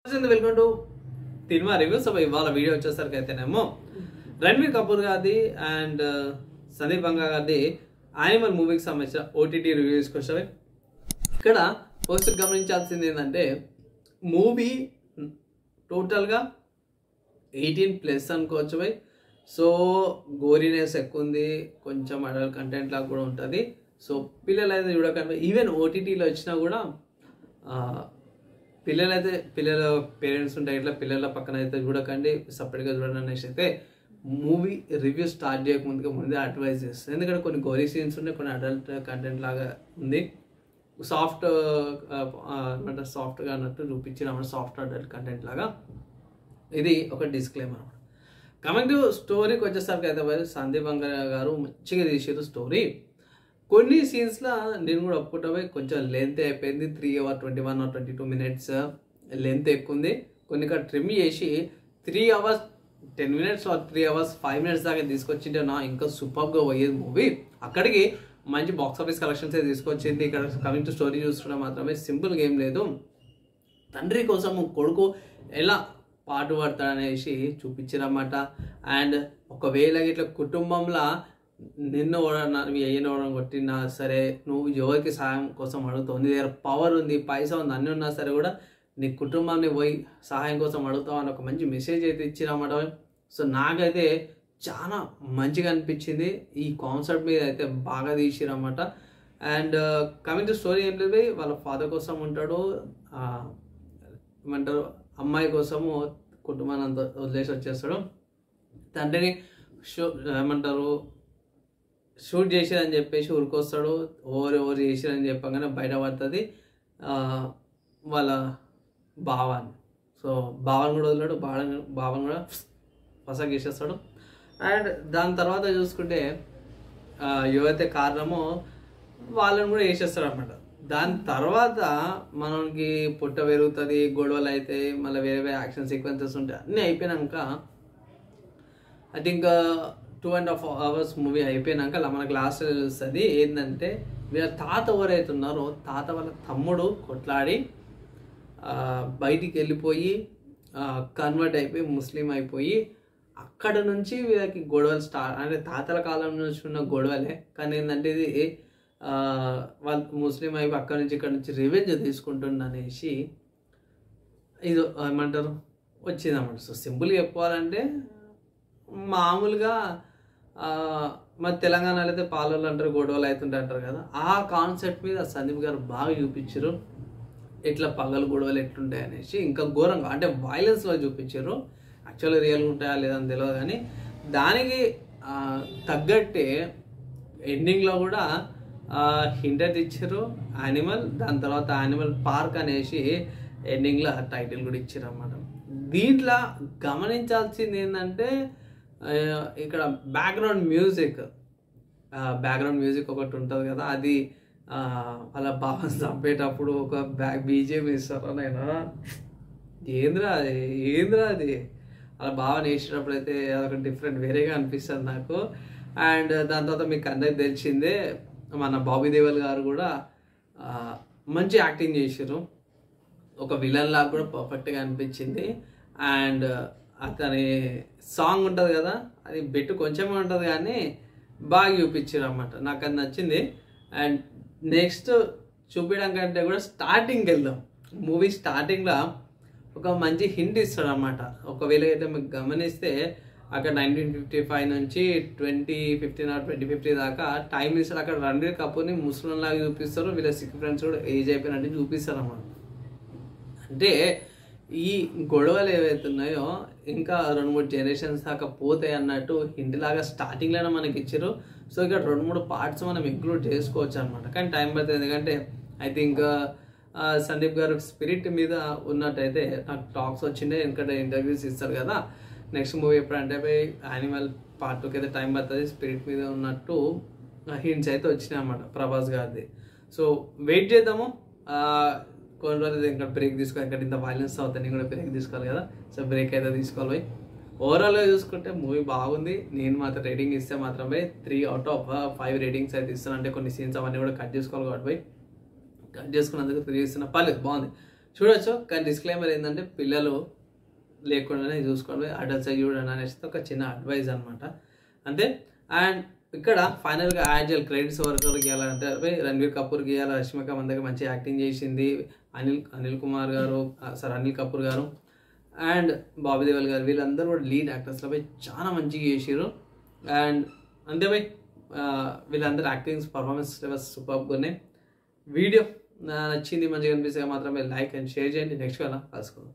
Welcome to cinema reviews. ఇవాళ video వచ్చేసరికి అయితేనేమో రణబీర్ కపూర్ గారిది అండ్ సందీప్ బంగా గారిది యానిమల్ మూవీకి సంబంధించిన ఓటీటీ రివ్యూస్కి వచ్చాయి. ఇక్కడ ఫస్ట్ గమనించాల్సింది ఏంటంటే మూవీ టోటల్గా 18+ అనుకోవచ్చు బై. సో గోరీనెస్ ఎక్కువ ఉంది, కొంచెం అడల్ట్ కంటెంట్ లాగా కూడా ఉంటుంది. సో పిల్లలు అయితే చూడకండి. ఈవెన్ ఓటీటీలో వచ్చినా కూడా పిల్లల పేరెంట్స్ ఉంటాయి, ఇట్లా పిల్లల పక్కన అయితే చూడకండి, సపరేట్గా చూడండి అనేసి అయితే మూవీ రివ్యూ స్టార్ట్ ముందే అడ్వైజ్ చేస్తుంది. ఎందుకంటే కొన్ని గోరీ సీన్స్ ఉన్నాయి, కొన్ని అడల్ట్ కంటెంట్ లాగా ఉంది. సాఫ్ట్గా అన్నట్టు చూపించిన సాఫ్ట్ అడల్ట్ కంటెంట్ లాగా ఇది ఒక డిస్క్లైమర్ అనమాట. కమింగ్ టు స్టోరీకి వచ్చేసరికి అయితే సందీప్ బంగా గారు మంచిగా తీసారు స్టోరీ. కొన్ని సీన్స్లో నేను కూడా ఒప్పుకుంటా కొంచెం లెంత్ అయిపోయింది. 3 hours 21 or 22 minutes లెంత్ ఎక్కువ ఉంది. కొన్ని ఇక్కడ ట్రిమ్ చేసి 3 hours 10 minutes or 3 hours 5 minutes దాకా తీసుకొచ్చింటే నా ఇంకా సూపర్గా పోయేది మూవీ. అక్కడికి మంచి బాక్స్ ఆఫీస్ కలెక్షన్స్ తీసుకొచ్చింది. ఇక్కడ కమింగ్ టు స్టోరీ చూసుకుంటే మాత్రమే సింపుల్గా ఏం లేదు, తండ్రి కోసం కొడుకు ఎలా పాటు పడతాడనేసి చూపించారన్నమాట. అండ్ ఒకవేళ ఇట్లా కుటుంబంలో నిన్ను అయ్యనవడం కొట్టినా సరే, నువ్వు ఎవరికి సహాయం కోసం అడుగుతావు, నీ దగ్గర పవర్ ఉంది, పైసా ఉంది, అన్నీ ఉన్నా సరే కూడా నీ కుటుంబాన్ని పోయి సహాయం కోసం అడుగుతావు అని ఒక మంచి మెసేజ్ అయితే ఇచ్చిరన్నమాట. సో నాకైతే చాలా మంచిగా అనిపించింది. ఈ కాన్సెప్ట్ మీద అయితే బాగా తీసిరన్నమాట. అండ్ కమింగ్ టు స్టోరీ ఏం లేదు, వాళ్ళ ఫాదర్ కోసం ఉంటాడు, ఏమంటారు అమ్మాయి కోసము కుటుంబాన్ని అంతా వదిలేసి వచ్చేస్తాడు. తండ్రిని ఏమంటారు షూట్ చేసేదని చెప్పేసి ఊరికొస్తాడు. ఎవరు చేసారని చెప్పగానే బయటపడుతుంది వాళ్ళ బావాన్ని. సో బావని కూడా వదిలాడు, బావని కూడా పసగా చేసేస్తాడు. అండ్ దాని తర్వాత చూసుకుంటే ఎవరైతే కారణమో వాళ్ళని కూడా వేసేస్తాడు అనమాట. దాని తర్వాత మనకి పుట్ట పెరుగుతుంది, గొడవలు అయితే మళ్ళీ వేరే యాక్షన్ సీక్వెన్సెస్ ఉంటాయి. అన్నీ అయిపోయినాక ఐ థింక్ 2.5 hours మూవీ అయిపోయినాక మనకు లాస్ట్ తెలుస్తుంది ఏంటంటే వీళ్ళ తాత ఎవరైతే ఉన్నారో తాత వాళ్ళ తమ్ముడు కొట్లాడి బయటికి వెళ్ళిపోయి కన్వర్ట్ అయిపోయి ముస్లిం అయిపోయి అక్కడ నుంచి వీళ్ళకి గొడవలు స్టార్ట్. అంటే తాతల కాలం నుంచి ఉన్న గొడవలే, కానీ ఏంటంటే ఇది వాళ్ళు ముస్లిం అయిపోయి అక్కడ నుంచి ఇక్కడ నుంచి రివెంజ్ తీసుకుంటుండ అనేసి ఇది ఏమంటారు వచ్చిందన్నమాట. సో సింపుల్గా చెప్పుకోవాలంటే మామూలుగా మన తెలంగాణలో అయితే పాలలు అంటారు, గొడవలు అవుతుంటే అంటారు కదా, ఆ కాన్సెప్ట్ మీద సందీప్ గారు బాగా చూపించారు. ఎట్లా పగలు గొడవలు ఎట్లుంటాయి అనేసి ఇంకా ఘోరంగా అంటే వైలెన్స్లో చూపించారు. యాక్చువల్గా రియల్గా ఉంటాయా లేదని తెలియదు, కానీ దానికి తగ్గట్టే ఎండింగ్లో కూడా హింట్ అయితే ఇచ్చారు యానిమల్. దాని తర్వాత యానిమల్ పార్క్ అనేసి ఎండింగ్లో టైటిల్ కూడా ఇచ్చారు అన్నమాట. దీంట్లో గమనించాల్సింది ఏంటంటే ఇక్కడ బ్యాక్గ్రౌండ్ మ్యూజిక్ ఒకటి ఉంటుంది కదా, అది వాళ్ళ బాగా చంపేటప్పుడు ఒక బీజిఎం ఇస్తారు. నేను ఏంద్రా అది అలా బాగా వేసేటప్పుడు అయితే అదొక డిఫరెంట్ వేరేగా అనిపిస్తుంది నాకు. అండ్ దాని తర్వాత మీకు అందరికి తెలిసిందే మన బాబీ దేవల్ గారు కూడా మంచి యాక్టింగ్ చేశారు. ఒక విలన్ లాగా కూడా పర్ఫెక్ట్గా అనిపించింది. అండ్ అతని సాంగ్ ఉంటుంది కదా, అది బెట్టు కొంచెమే ఉంటుంది కానీ బాగా చూపించారు అన్నమాట. నాకు అది నచ్చింది. అండ్ నెక్స్ట్ చూపించడం కంటే కూడా స్టార్టింగ్కి వెళ్దాం. మూవీ స్టార్టింగ్లో ఒక మంచి హింట్ ఇస్తాడు అన్నమాట. ఒకవేళ అయితే మీకు గమనిస్తే అక్కడ 1955 నుంచి 2015 or 2050 దాకా టైం ఇస్తారు. అక్కడ రణబీర్ కపూర్ని ముస్లిం లాగా చూపిస్తారు, వీళ్ళ సిక్ ఫ్రెండ్స్ కూడా ఏజ్ అయిపోయినట్టు చూపిస్తారు అన్నమాట. అంటే ఈ గొడవలు ఏవైతే ఉన్నాయో ఇంకా 2-3 generations దాకా పోతాయి అన్నట్టు హింట్ లాగా స్టార్టింగ్లోనే మనకి ఇచ్చారు. సో ఇక్కడ 2-3 parts మనం ఇంక్లూడ్ చేసుకోవచ్చు అనమాట. కానీ టైం పడుతుంది, ఎందుకంటే ఐ థింక్ సందీప్ గారు స్పిరిట్ మీద ఉన్నట్టయితే నాకు టాక్స్ వచ్చిండే, ఎందుకంటే ఇంటర్వ్యూస్ ఇస్తారు కదా. నెక్స్ట్ మూవీ ఎప్పుడంటే యానిమల్ part 2కి అయితే టైం పడుతుంది, స్పిరిట్ మీద ఉన్నట్టు హింట్స్ అయితే వచ్చినాయి అన్నమాట ప్రభాస్ గారిది. సో వెయిట్ చేద్దాము. కొన్ని రోజులు ఇంకా బ్రేక్ తీసుకోవాలి, ఇక్కడ ఇంత వైలెన్స్ అవుతుంది, నేను కూడా బ్రేక్ తీసుకోవాలి కదా. సో బ్రేక్ అయితే తీసుకోవాలి. ఓవరాల్గా చూసుకుంటే మూవీ బాగుంది. నేను మాత్రం రేటింగ్ ఇస్తే మాత్రమే 3 out of 5 రేటింగ్స్ అయితే ఇస్తాను. అంటే కొన్ని సీన్స్ అవన్నీ కూడా కట్ చేసుకోవాలి కాబట్టి కట్ చేసుకున్నందుకు 3 ఇస్తున్నా, పర్లేదు బాగుంది. చూడొచ్చు. కానీ డిస్క్లైమర్ ఏంటంటే పిల్లలు లేకుండానే చూసుకోండి, అడల్ట్స్ చూడండి అనేసి ఒక చిన్న అడ్వైజ్ అనమాట అంతే. అండ్ ఇక్కడ ఫైనల్గా యాడ్ చేయాలి క్రెడిట్స్ ఎవరికి ఇవ్వాలంటే రణబీర్ కపూర్కి ఇవ్వాలి. రష్మిక మన దగ్గర మంచి యాక్టింగ్ చేసింది. అనిల్ కపూర్ గారు అండ్ బాబీ దేవల్ గారు వీళ్ళందరూ కూడా లీడ్ యాక్టర్స్లో పోయి చాలా మంచిగా చేసారు. అండ్ అంతే పోయి వీళ్ళందరూ యాక్టింగ్స్ పర్ఫార్మెన్స్ లెవెల్స్ సూపర్గా ఉన్నాయి. వీడియో నచ్చింది మంచిగా అనిపిస్తే మాత్రమే లైక్ అండ్ షేర్ చేయండి. నెక్స్ట్ కల్లా కలుసుకుందాం.